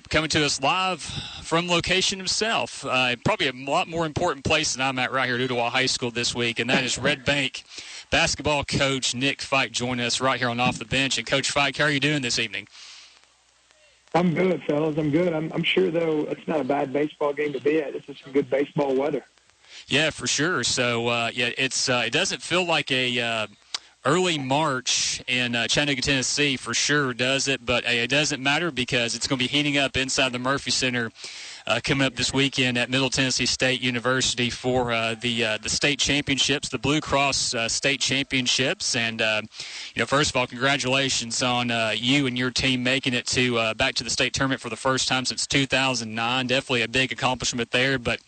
Coming to us live from location himself. Probably a lot more important place than I'm at right here at Ottawa High School this week, and that is Red Bank basketball coach Nick Fike joining us right here on Off the Bench. And Coach Fike, how are you doing this evening? I'm good, fellas. I'm good. I'm sure, though, it's not a bad baseball game to be at. This is some good baseball weather. Yeah, for sure. So, it doesn't feel like a early March in Chattanooga, Tennessee, for sure, does it? But it doesn't matter because it's going to be heating up inside the Murphy Center coming up this weekend at Middle Tennessee State University for the state championships, the BlueCross State Championships. And, first of all, congratulations on you and your team making it to back to the state tournament for the first time since 2009. Definitely a big accomplishment there, but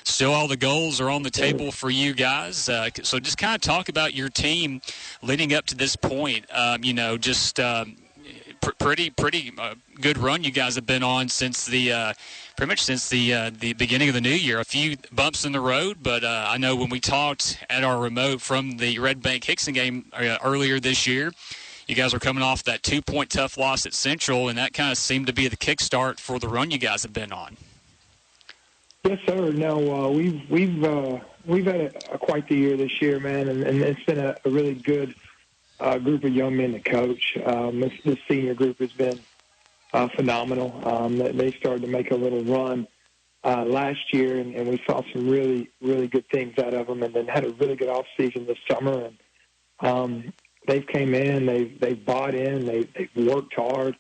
still all the goals are on the table for you guys. So just kind of talk about your team leading up to this point. Pretty good run you guys have been on since the beginning of the new year. A few bumps in the road, but I know when we talked at our remote from the Red Bank Hickson game earlier this year, you guys were coming off that 2-point tough loss at Central, and that kind of seemed to be the kickstart for the run you guys have been on. Yes, sir. No, we've had quite the year this year, man, and it's been a really good group of young men to coach. This senior group has been phenomenal. They started to make a little run last year, and we saw some really, really good things out of them, and then had a really good off season this summer. And they've came in, they've bought in, they've worked hard.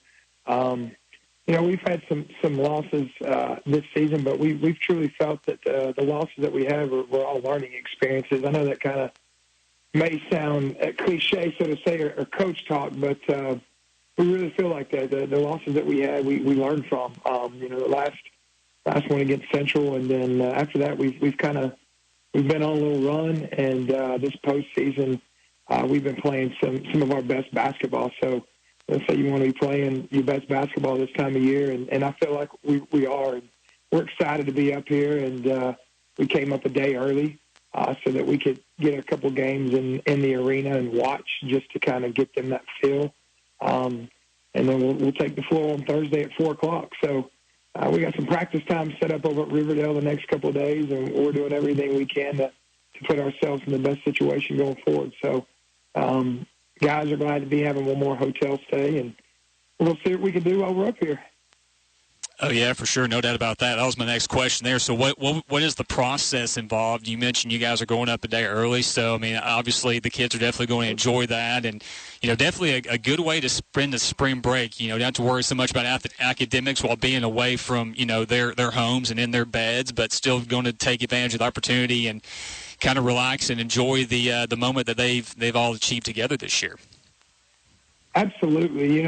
We've had some losses this season, but we've truly felt that the losses that we have were all learning experiences. I know that kind of may sound cliche, so to say, or coach talk, but we really feel like that. The losses that we had, we learned from. The last one against Central, and then after that, we've been on a little run, and this postseason, we've been playing some of our best basketball. So let's say you want to be playing your best basketball this time of year, and I feel like we are. And we're excited to be up here, and we came up a day early so that we could get a couple games in the arena and watch just to kind of get them that feel. And then we'll take the floor on Thursday at 4 o'clock. So we got some practice time set up over at Riverdale the next couple of days, and we're doing everything we can to put ourselves in the best situation going forward. So guys are glad to be having one more hotel stay, and we'll see what we can do while we're up here. Oh, yeah, for sure. No doubt about that. That was my next question there. So what is the process involved? You mentioned you guys are going up a day early. So, I mean, obviously the kids are definitely going to enjoy that. And, definitely a good way to spend the spring break. Don't have to worry so much about academics while being away from, their homes and in their beds, but still going to take advantage of the opportunity and kind of relax and enjoy the moment that they've all achieved together this year. Absolutely.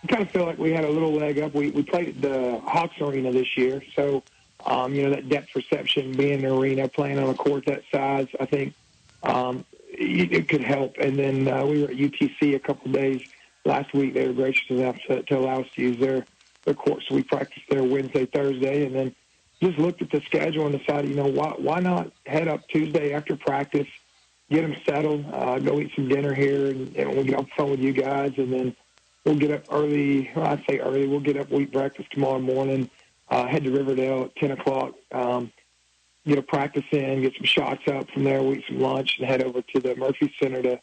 We kind of feel like we had a little leg up. We played at the Hawks Arena this year, so that depth perception, being in the arena, playing on a court that size, I think it could help. And then we were at UTC a couple of days last week. They were gracious enough to allow us to use their court, so we practiced there Wednesday, Thursday, and then just looked at the schedule and decided, why not head up Tuesday after practice, get them settled, go eat some dinner here, and we'll get off the phone with you guys, and then we'll get up early. Well, I say early. We'll get up, we'll eat breakfast tomorrow morning, head to Riverdale at 10 o'clock, get a practice in, get some shots up from there, we'll eat some lunch, and head over to the Murphy Center to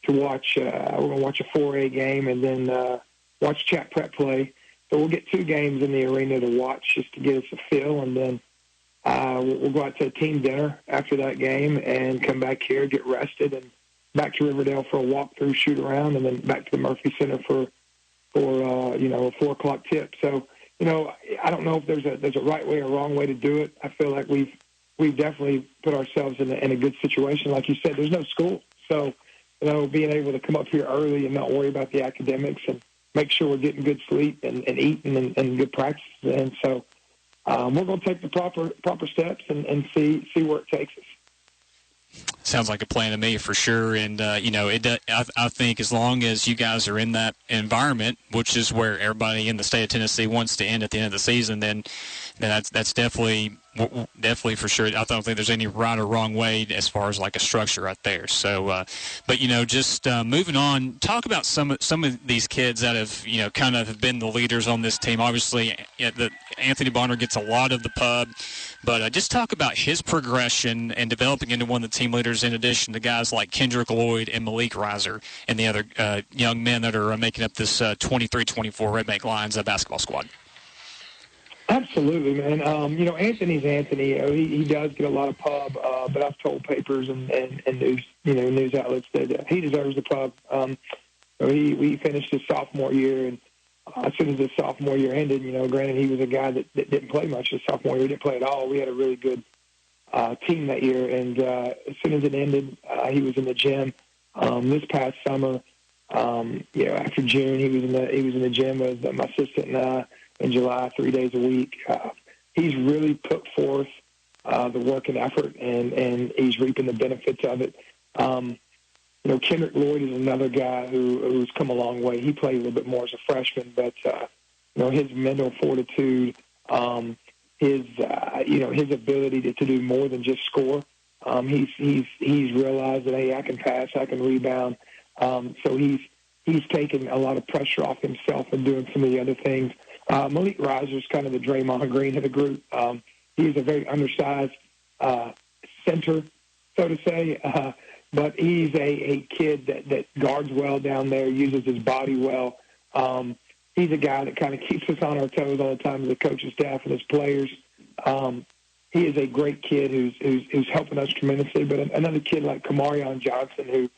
watch. We're going to watch a 4A game and then watch Chat Prep play. So we'll get 2 games in the arena to watch just to get us a feel, and then we'll go out to a team dinner after that game and come back here, get rested, and back to Riverdale for a walkthrough, shoot around, and then back to the Murphy Center for a 4 o'clock tip. So, I don't know if there's a right way or wrong way to do it. I feel like we've definitely put ourselves in a good situation. Like you said, there's no school. So, being able to come up here early and not worry about the academics and make sure we're getting good sleep and eating and good practice. And so we're going to take the proper steps and see where it takes us. Sounds like a plan to me for sure. And, I think as long as you guys are in that environment, which is where everybody in the state of Tennessee wants to end at the end of the season, then that's definitely for sure. I don't think there's any right or wrong way as far as like a structure right there. So, but just moving on, talk about some of these kids that have kind of been the leaders on this team. Obviously, Anthony Bonner gets a lot of the pub, but just talk about his progression and developing into one of the team leaders. In addition to guys like Kendrick Lloyd and Malik Reiser and the other young men that are making up this 23-24 Red Bank Lions basketball squad. Absolutely, man. Anthony's Anthony. He does get a lot of pub, but I've told papers and news outlets that he deserves the pub. We finished his sophomore year, and as soon as his sophomore year ended, granted he was a guy that didn't play much his sophomore year, didn't play at all. We had a really good team that year, and as soon as it ended, he was in the gym. This past summer, after June, he was in the gym with my assistant and I. In July, 3 days a week. He's really put forth the work and effort, and he's reaping the benefits of it. Kendrick Lloyd is another guy who's come a long way. He played a little bit more as a freshman, but his mental fortitude, his ability to do more than just score. He's realized that, hey, I can pass, I can rebound. So he's taken a lot of pressure off himself and doing some of the other things. Malik Reiser is kind of the Draymond Green of the group. He's a very undersized center, so to say, but he's a kid that guards well down there, uses his body well. He's a guy that kind of keeps us on our toes all the time as the coaching staff and his players. He is a great kid who's helping us tremendously. But another kid like Kamarion Johnson, who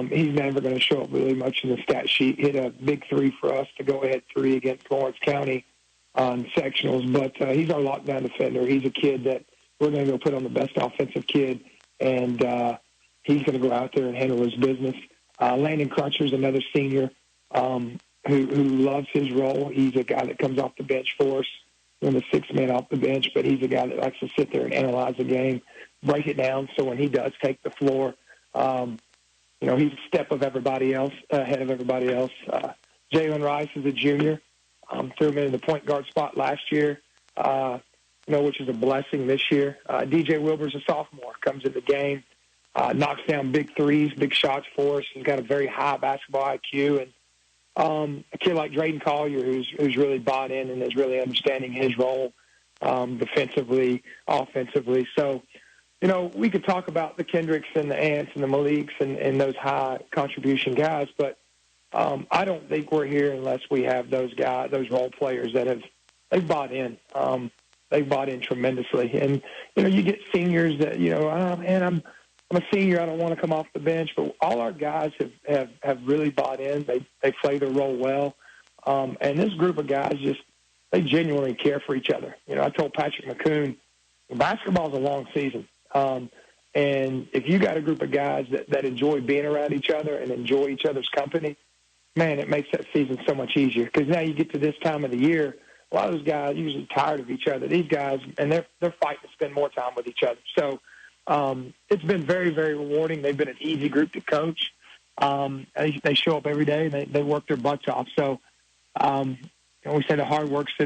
he's never going to show up really much in the stat sheet. Hit a big three for us to go ahead 3 against Lawrence County on sectionals. But he's our lockdown defender. He's a kid that we're going to go put on the best offensive kid, and he's going to go out there and handle his business. Landon Crutcher's another senior who loves his role. He's a guy that comes off the bench for us. We're the sixth man off the bench, but he's a guy that likes to sit there and analyze the game, break it down, so when he does take the floor, he's a step of everybody else, ahead of everybody else. Jalen Rice is a junior. Threw him in the point guard spot last year, which is a blessing this year. DJ Wilbur's a sophomore, comes in the game, knocks down big threes, big shots for us. He's got a very high basketball IQ. And a kid like Drayden Collier, who's really bought in and is really understanding his role defensively, offensively. So, we could talk about the Kendricks and the Ants and the Maliks and those high contribution guys, but I don't think we're here unless we have those guys, those role players that they've bought in. They've bought in tremendously. And, you get seniors that, I'm a senior, I don't want to come off the bench, but all our guys have really bought in. They play their role well. And this group of guys they genuinely care for each other. I told Patrick McCoon, basketball is a long season. And if you got a group of guys that enjoy being around each other and enjoy each other's company, man, it makes that season so much easier. Because now you get to this time of the year, a lot of those guys are usually tired of each other. These guys, and they're fighting to spend more time with each other. So it's been very, very rewarding. They've been an easy group to coach. They show up every day, and they work their butts off. So we say the hard work's the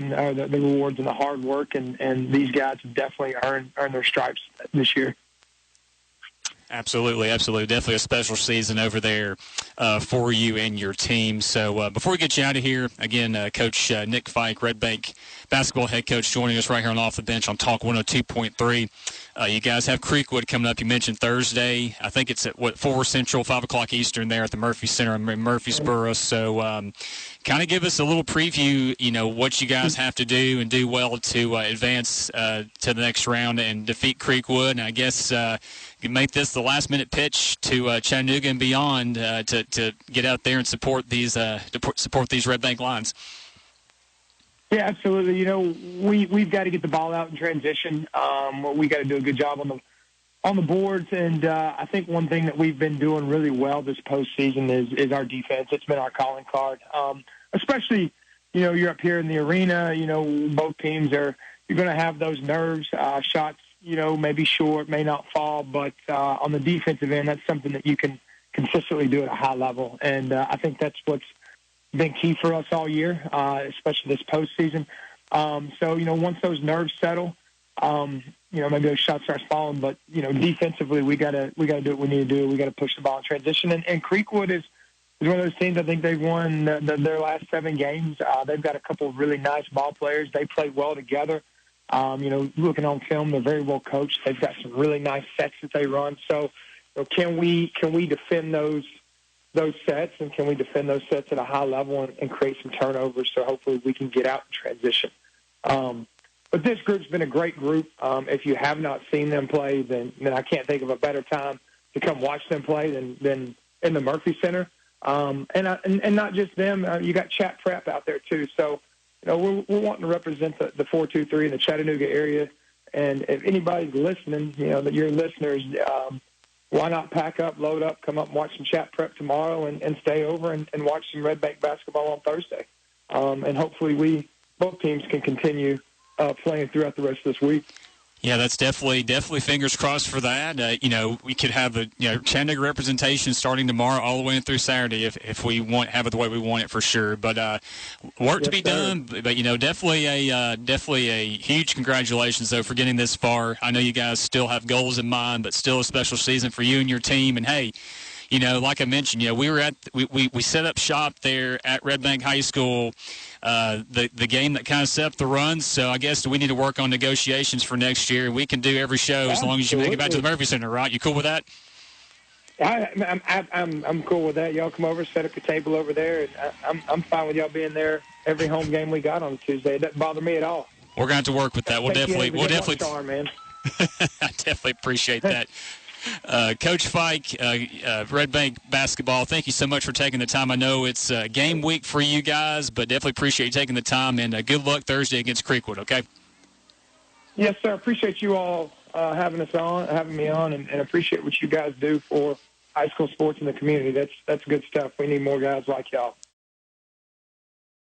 rewards in the hard work, and these guys have definitely earned their stripes this year. Absolutely. Definitely a special season over there for you and your team. So before we get you out of here, again, Coach Nick Fike, Red Bank basketball head coach, joining us right here on Off the Bench on Talk 102.3. You guys have Creekwood coming up. You mentioned Thursday. I think it's at 4 Central, 5 o'clock Eastern there at the Murphy Center in Murfreesboro. So kind of give us a little preview, what you guys have to do and do well to advance to the next round and defeat Creekwood. And I guess you make this the last-minute pitch to Chattanooga and beyond to get out there and support these Red Bank Lions. Yeah, absolutely. We've got to get the ball out in transition. We got to do a good job on the boards, and I think one thing that we've been doing really well this postseason is our defense. It's been our calling card, especially you're up here in the arena. Both teams you're going to have those nerves, shots maybe short, may not fall, but on the defensive end, that's something that you can consistently do at a high level. And I think that's what's been key for us all year, especially this postseason. So, once those nerves settle, maybe those shots start falling, but, defensively, we gotta do what we need to do. We got to push the ball in transition. And Creekwood is one of those teams. I think they've won their last 7 games. They've got a couple of really nice ball players. They play well together. Looking on film, they're very well coached. They've got some really nice sets that they run. So, can we defend those sets, and can we defend those sets at a high level and create some turnovers? So hopefully we can get out in transition. But this group's been a great group. If you have not seen them play, then I can't think of a better time to come watch them play than in the Murphy Center. And not just them. You got Chat Prep out there too. So we're wanting to represent the 423 in the Chattanooga area. And if anybody's listening, that your listeners, why not pack up, load up, come up and watch some Chat Prep tomorrow and stay over and watch some Red Bank basketball on Thursday. And hopefully both teams can continue playing throughout the rest of this week. Yeah, that's definitely fingers crossed for that. We could have the Chattanooga representation starting tomorrow all the way through Saturday if we have it the way we want it for sure. But work to be done. But definitely a huge congratulations though for getting this far. I know you guys still have goals in mind, but still a special season for you and your team. And hey, like I mentioned, we set up shop there at Red Bank High School. The game that kind of set up the runs. So I guess we need to work on negotiations for next year. We can do every show as long as you make it back to the Murphy Center, right? You cool with that? I'm cool with that. Y'all come over, set up a table over there, and I'm fine with y'all being there every home game we got on Tuesday. It doesn't bother me at all. We're going to have to work with that. We'll definitely. Star, man. I definitely appreciate that. Coach Fike, Red Bank basketball, thank you so much for taking the time. I know it's game week for you guys, but definitely appreciate you taking the time, and good luck Thursday against Creekwood, okay? Yes, sir. Appreciate you all having me on, and appreciate what you guys do for high school sports in the community. That's good stuff. We need more guys like y'all.